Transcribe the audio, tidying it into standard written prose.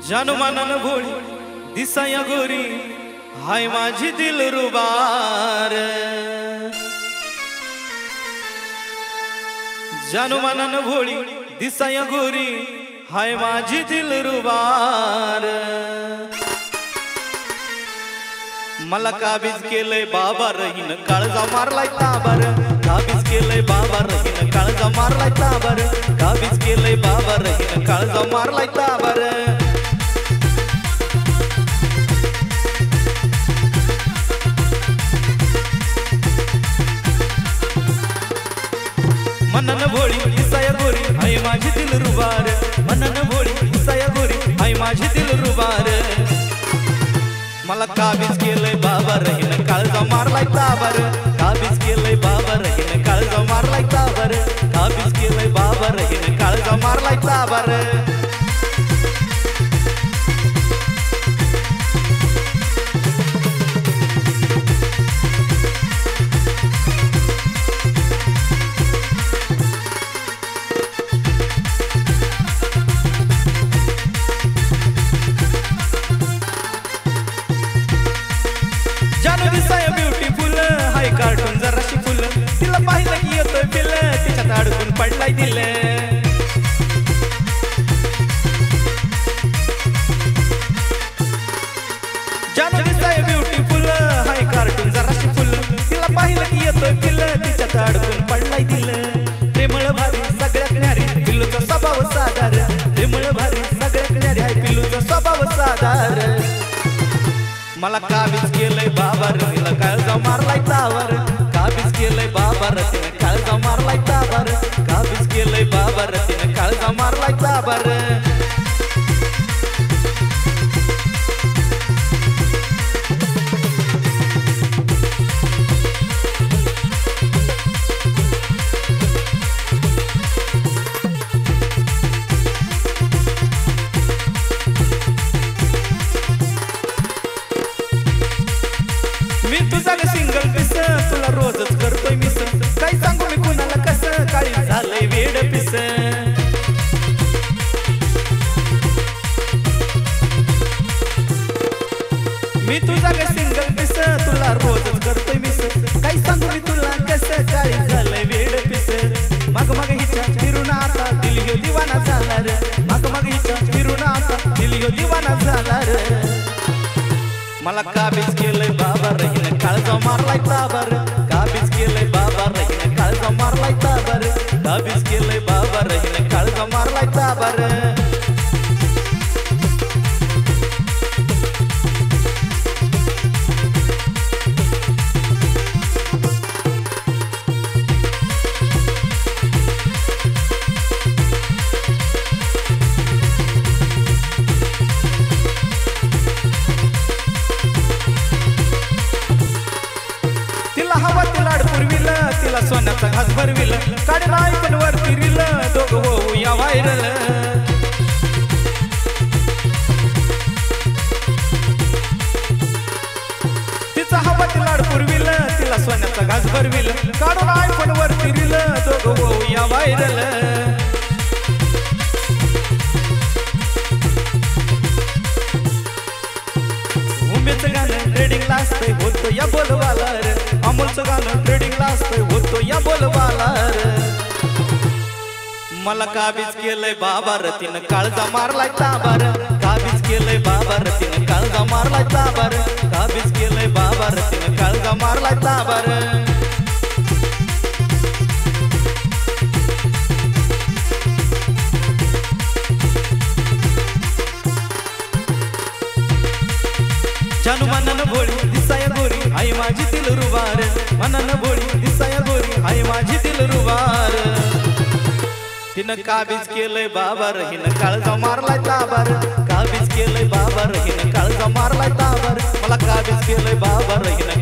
जानू मानन भोळी दिसाया गोरी हाय माझी दिलरुबार। जानू मानन भोळी दिसाया गोरी हाय माझी दिलरुबार। मला काबीज केलंय बाबा रहीन काळजा मारलाय ताबर। काबीज केलंय बाबा रहीन काळजा मारलाय ताबर। काबीज केलंय बाबा रहीन काळजा मारलाय ताबर। मनन भोळी दिसाया गोरी हाय माझी दिलरुबार। मनन भोळी दिसाया गोरी हाय माझी दिलरुबार। मला काबीज केलंय बाबा रहीन काळजा मारलाय ताबर। काबीज केलंय बाबा रहीन काळजा मारलाय ताबर। काबीज केलंय बाबा रहीन काळजा मारलाय ताबर। जानू दिसाय ब्युटीफुल हाय कार्टून जराशी फुल। तिला पाहिलं की येतोय फिल तिच्यात अडकून पडलाय दिल। जानू दिसाय ब्युटीफुल हाय कार्टून जराशी फुल। तिला पाहिलं की येतोय फिल तिच्यात अडकून पडलाय दिल। प्रेमळ भारी सगळ्यात न्यारी पिल्लूचा स्वभाव साधार। प्रेमळ भारी सगळ्यात न्यारी हाय पिल्लूचा स्वभाव साधार। मला काबीज केलंय बाबा रहीन काळजा मारलाय ताबर। काबीज केलंय बाबा रहीन काळजा मारलाय ताबर। काबीज केलंय बाबा रहीन काळजा मारलाय ताबर। मी तुझा सिंगल पीस तुला रोजच करतोय मिस। काय सांगू मी कुणाला कसं काळी झालंय वेड पीस। मी तुझा सिंगल पीस तुला रोजच करतोय मिस। काय सांगू मी तुला कसं काळी झालंय वेड पीस। मग मग हिच्या फिरून आता दिल ह्यो दिवाना झाला रे। मग मग हिच्या फिरून आता दिल ह्यो दिवाना झाला रे। मला काबीज केलंय बाबा रहीन काळजा मारलाय ताबर। काबीज केलंय बाबा रहीन काळजा मारलाय ताबर। काबीज केलंय बाबा रहीन काळजा मारलाय ताबर। तिला हवा ते लाड पुरविल तिला सोन्याचा घास भरविल। काढला ऐकून वर फिरिल दोघं होऊ या व्हायरल। तिचा हवा ते लाड पुरविल तिला सोन्याचा घास भरविल। काढून ऐकून वर फिरिल दोघं होऊ या व्हायरल। उमेचं गाणं ट्रेडिंगला असतंय होतो या बोलवाला रे। अमोलचं गाणं ट्रेडिंगला असतंय होतो या बोलवाला रे। मला काबीज केलंय बाबा रतीन काळजा मारलाय ताबर। काबीज केलंय बाबा रतीन काळजा मारलाय ताबर। काबीज केलंय बाबा रतीन काळजा मारलाय ताबर। जानू मनन भोळी दिसाया गोरी हाय माझी दिलरुबार। मनन भोळी दिसाया गोरी हाय माझी दिलरुबार। तिनं काबीज केलंय बाबा रहीन काळजा मारलाय ताबर। काबीज केलंय बाबा रहीन काळजा मारलाय ताबर। मला काबीज केलंय बाबा रहीन